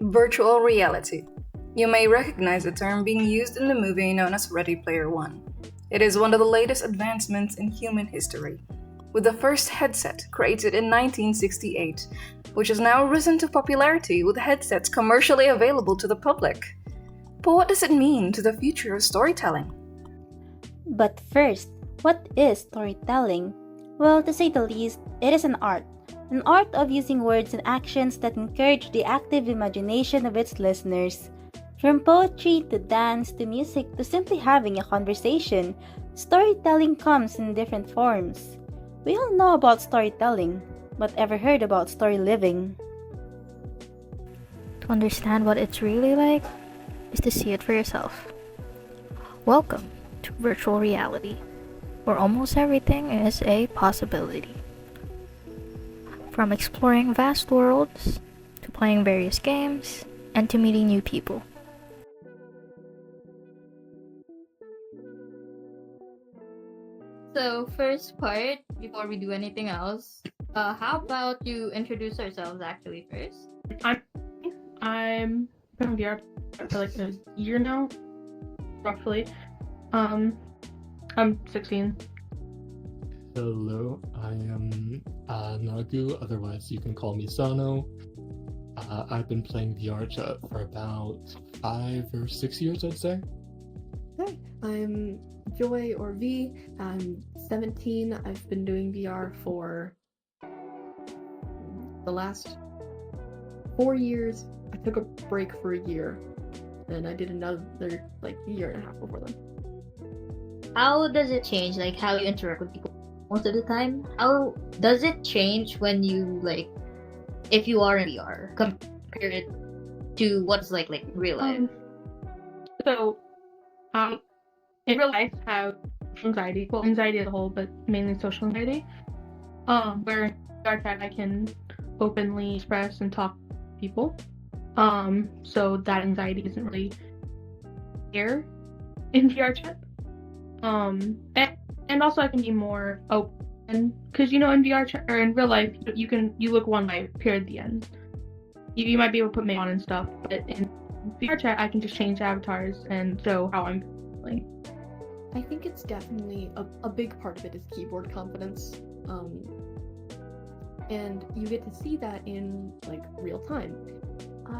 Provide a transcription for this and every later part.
Virtual reality. You may recognize the term being used in the movie known as Ready Player One. It is one of the latest advancements in human history, with the first headset created in 1968, which has now risen to popularity with headsets commercially available to the public. But what does it mean to the future of storytelling? But first, what is storytelling? Well, to say the least, it is an art of using words and actions that encourage the active imagination of its listeners. From poetry to dance to music to simply having a conversation, storytelling comes in different forms. We all know about storytelling, but ever heard about story living? To understand what it's really like is to see it for yourself. Welcome to virtual reality, where almost everything is a possibility. From exploring vast worlds, to playing various games, and to meeting new people. So, first part, before we do anything else, how about you introduce ourselves actually first? I'm playing VR for like a year now, roughly. I'm 16. Hello, I am Nagu, otherwise you can call me Sano. I've been playing VR chat for about 5 or 6 years, I'd say. Hi, I'm Joy or V. I'm 17. I've been doing VR for the last 4 years. I took a break for a year, and I did another like year and a half before then. How does it change, like how you interact with people most of the time? How does it change when you if you are in VR compared to what's like real life? In real life, I have anxiety. Well, anxiety as a whole, but mainly social anxiety. Where in VR chat I can openly express and talk to people. So that anxiety isn't really here in VR chat. And also I can be more open because in VR chat or in real life you look one way period at the end. You might be able to put makeup on and stuff, but in VR chat I can just change avatars and show how I'm feeling. I think it's definitely a big part of it is keyboard confidence. And you get to see that in real time.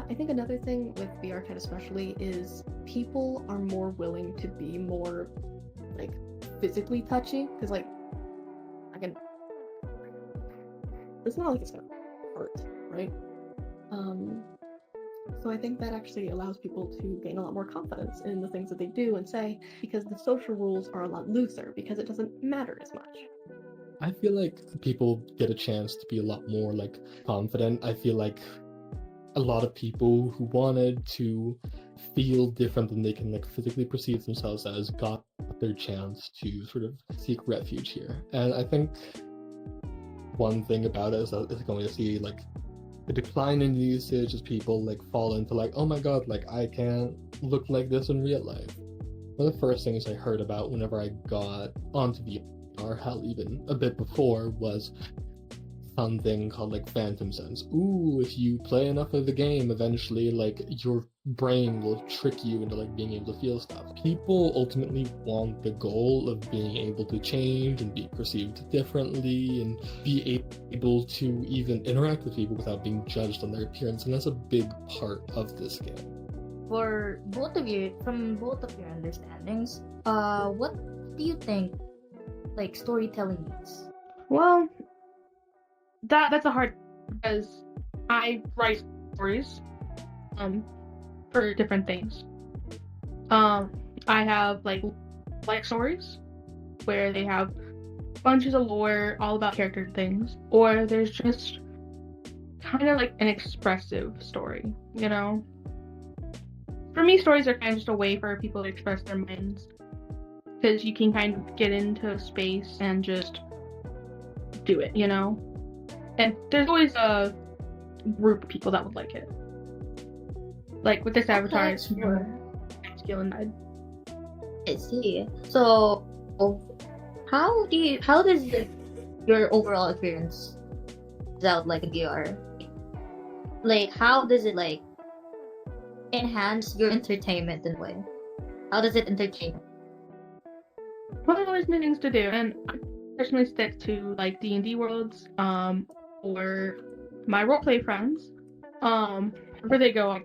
I think another thing with VR chat especially is people are more willing to be more physically touchy because it's not like it's gonna hurt, right? So I think that actually allows people to gain a lot more confidence in the things that they do and say because the social rules are a lot looser because it doesn't matter as much. I feel like people get a chance to be a lot more confident. I feel like a lot of people who wanted to feel different than they can physically perceive themselves as got their chance to sort of seek refuge here. And I think one thing about it is that it's going to see the decline in usage as people fall into oh my god, I can't look like this in real life. One of the first things I heard about whenever I got onto VR, hell, even a bit before, was something called phantom sense. Ooh, if you play enough of the game, eventually your brain will trick you into being able to feel stuff. People ultimately want the goal of being able to change and be perceived differently and be able to even interact with people without being judged on their appearance, and that's a big part of this game. For both of you, from both of your understandings, what do you think storytelling means? Well, that's a hard because I write stories for different things. I have like stories where they have bunches of lore all about character things, or there's just kind of an expressive story, For me, stories are kind of just a way for people to express their minds, because you can kind of get into space and just do it, And there's always a group of people that would like it. With this avatar, it's more masculine side. I see. So, how does your overall experience out in VR? How does it enhance your entertainment in a way? How does it entertain you? One of those new things to do, and I personally stick to like D&D worlds, or my roleplay friends, where they go,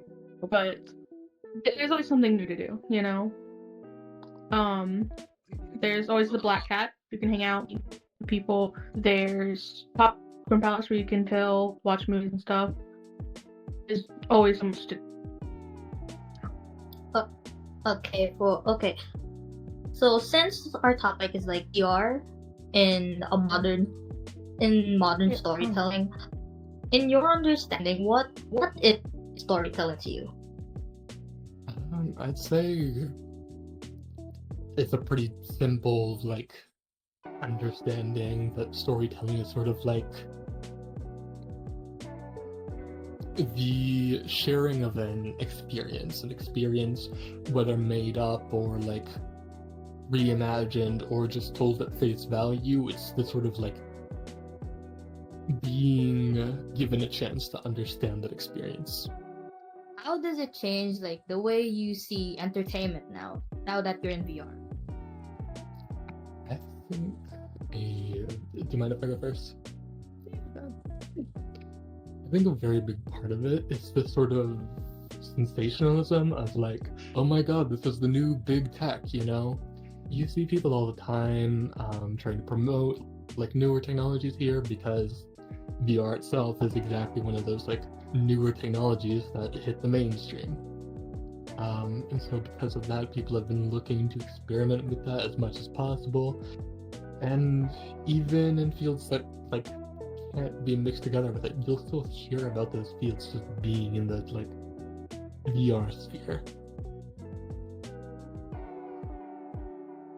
but there's always something new to do, you know? There's always the Black Cat, you can hang out, meet people, there's Popcorn Palace where you can chill, watch movies and stuff. There's always so much to Okay. So since our topic is like VR in modern storytelling, in your understanding, what is storytelling to you? I'd say it's a pretty simple, like, understanding that storytelling is sort of like the sharing of an experience, whether made up or like reimagined or just told at face value. It's the sort of like being given a chance to understand that experience. How does it change like the way you see entertainment now that you're in VR? I think do you mind if I go first? I think a very big part of it is this sort of sensationalism of like, oh my god, this is the new big tech, you know? You see people all the time trying to promote like newer technologies here because VR itself is exactly one of those like newer technologies that hit the mainstream. And so because of that, people have been looking to experiment with that as much as possible. And even in fields that like can't be mixed together with it, you'll still hear about those fields just being in the like VR sphere.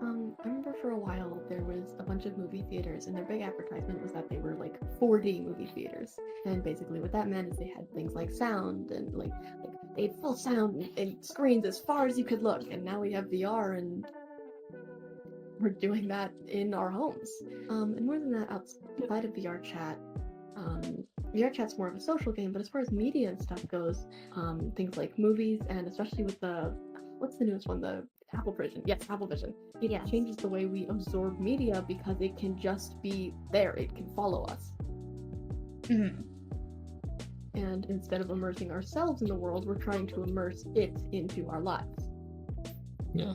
I remember for a while there was a bunch of movie theaters, and their big advertisement was that they were like 4D movie theaters. And basically, what that meant is they had things like sound and like they had full sound and screens as far as you could look. And now we have VR, and we're doing that in our homes. And more than that, outside of VR chat, VR chat's more of a social game. But as far as media and stuff goes, things like movies, and especially with what's the newest one, the Apple Vision. Yes, Apple Vision. It changes the way we absorb media because it can just be there. It can follow us. Mm-hmm. And instead of immersing ourselves in the world, we're trying to immerse it into our lives. Yeah.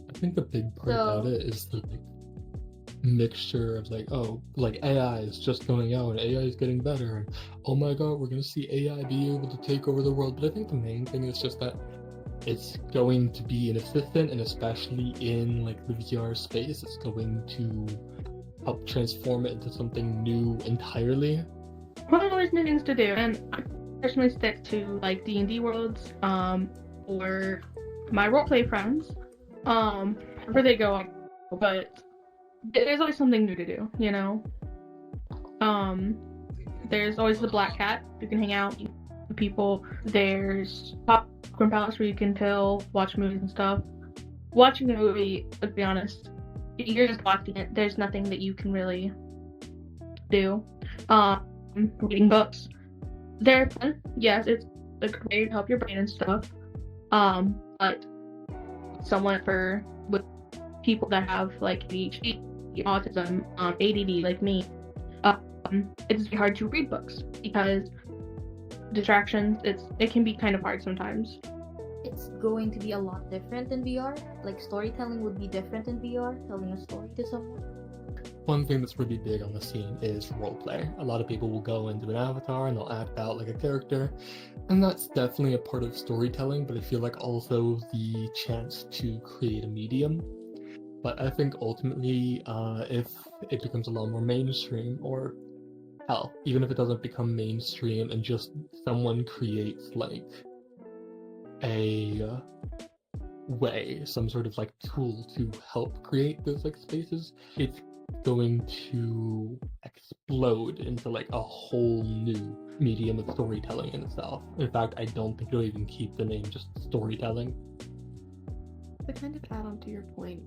I think the big part about it is the like, mixture of like, oh, like AI is just going out and AI is getting better, and oh my god, we're gonna see AI be able to take over the world. But I think the main thing is just that it's going to be an assistant, and especially in like the VR space, it's going to help transform it into something new entirely. One of those new things to do, and I personally stick to like D&D worlds, or my roleplay friends, where they go, but there's always something new to do, you know? There's always the Black Cat, you can hang out, meet people, there's Popcorn Palace where you can chill, watch movies and stuff. Watching a movie, to be honest, you're just watching it, there's nothing that you can really do. Reading books, they're fun, yes, it's a great way to help your brain and stuff, but someone with people that have like ADHD, autism, ADD like me, it's hard to read books because distractions, it can be kind of hard sometimes. It's going to be a lot different in VR. Like storytelling would be different in VR, telling a story to someone. One thing that's really big on the scene is roleplay. A lot of people will go into an avatar and they'll act out like a character, and that's definitely a part of storytelling, but I feel like also the chance to create a medium. But I think ultimately, if it becomes a lot more mainstream, or hell, even if it doesn't become mainstream and just someone creates like a way, some sort of like tool to help create those like spaces, it's going to explode into like a whole new medium of storytelling in itself. In fact, I don't think it'll even keep the name just storytelling. To kind of add on to your point,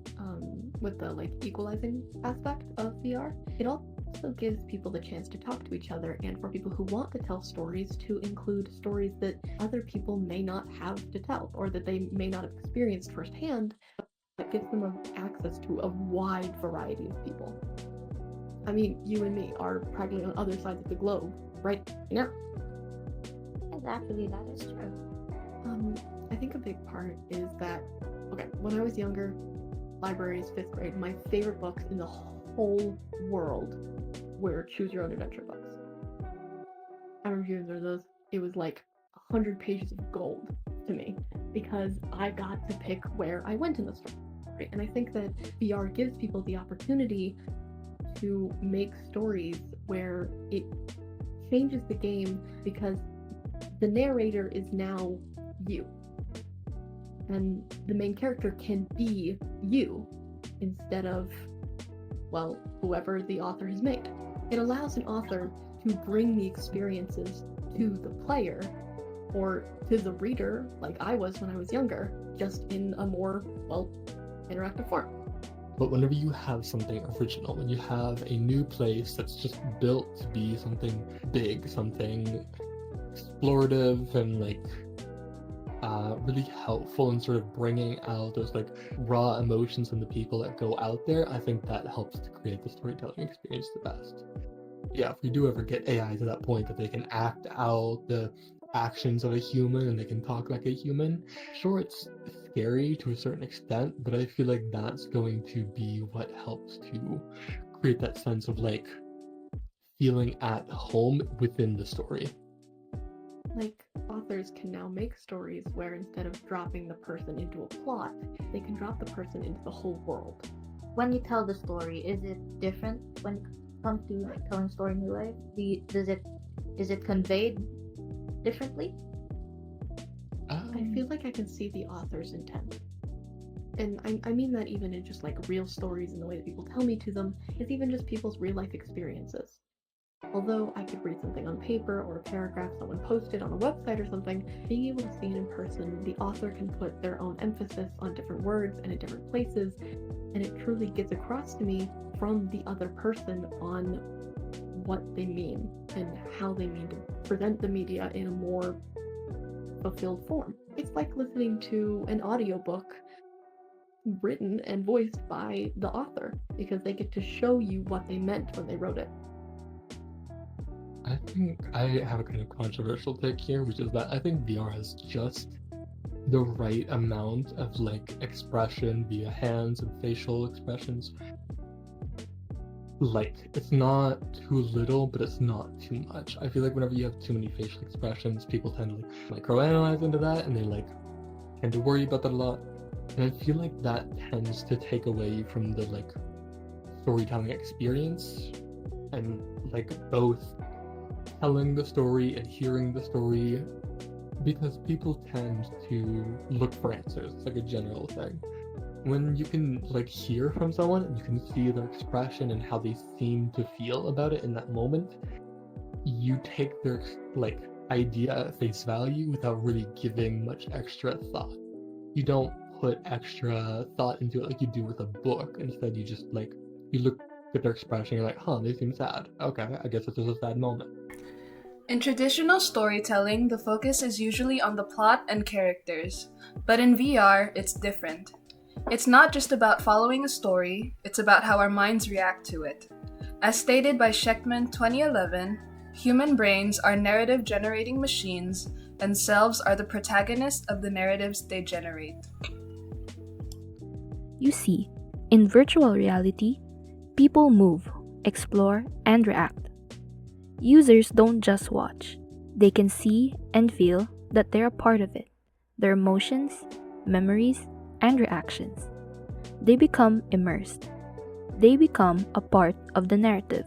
with the like equalizing aspect of VR, it all also gives people the chance to talk to each other, and for people who want to tell stories, to include stories that other people may not have to tell, or that they may not have experienced firsthand, but gives them access to a wide variety of people. I mean, you and me are practically on other sides of the globe right now. Exactly, that is true. I think a big part is that, okay, when I was younger, libraries, 5th grade, my favorite books in the whole world were choose your own adventure books. I remember reading those. It was like 100 pages of gold to me because I got to pick where I went in the story. And I think that VR gives people the opportunity to make stories where it changes the game because the narrator is now you. And the main character can be you instead of, well, whoever the author has made. It allows an author to bring the experiences to the player or to the reader, like I was when I was younger, just in a more, well, interactive form. But whenever you have something original, when you have a new place that's just built to be something big, something explorative and like really helpful in sort of bringing out those like raw emotions in the people that go out there, I think that helps to create the storytelling experience the best. Yeah, if we do ever get AI to that point that they can act out the actions of a human and they can talk like a human, sure, it's scary to a certain extent, but I feel like that's going to be what helps to create that sense of like feeling at home within the story. Like, authors can now make stories where instead of dropping the person into a plot, they can drop the person into the whole world. When you tell the story, is it different when it comes to like telling a story in real life? Is it conveyed differently? I feel like I can see the author's intent. And I mean that even in just like real stories and the way that people tell me to them, it's even just people's real life experiences. Although I could read something on paper or a paragraph someone posted on a website or something, being able to see it in person, the author can put their own emphasis on different words and in different places, and it truly gets across to me from the other person on what they mean and how they mean to present the media in a more fulfilled form. It's like listening to an audiobook written and voiced by the author because they get to show you what they meant when they wrote it. I think I have a kind of controversial take here, which is that I think VR has just the right amount of like expression via hands and facial expressions. Like, it's not too little, but it's not too much. I feel like whenever you have too many facial expressions, people tend to like microanalyze into that, and they like tend to worry about that a lot. And I feel like that tends to take away from the like storytelling experience and like both telling the story and hearing the story, because people tend to look for answers. It's like a general thing. When you can like hear from someone and you can see their expression and how they seem to feel about it in that moment, you take their like idea at face value without really giving much extra thought. You don't put extra thought into it like you do with a book. Instead, you just like, you look at their expression, you're like, huh, they seem sad. Okay, I guess this is a sad moment. In traditional storytelling, the focus is usually on the plot and characters, but in VR, it's different. It's not just about following a story, it's about how our minds react to it. As stated by Shechtman 2011, human brains are narrative-generating machines, and selves are the protagonists of the narratives they generate. You see, in virtual reality, people move, explore, and react. Users don't just watch. They can see and feel that they're a part of it. Their emotions, memories, and reactions. They become immersed. They become a part of the narrative.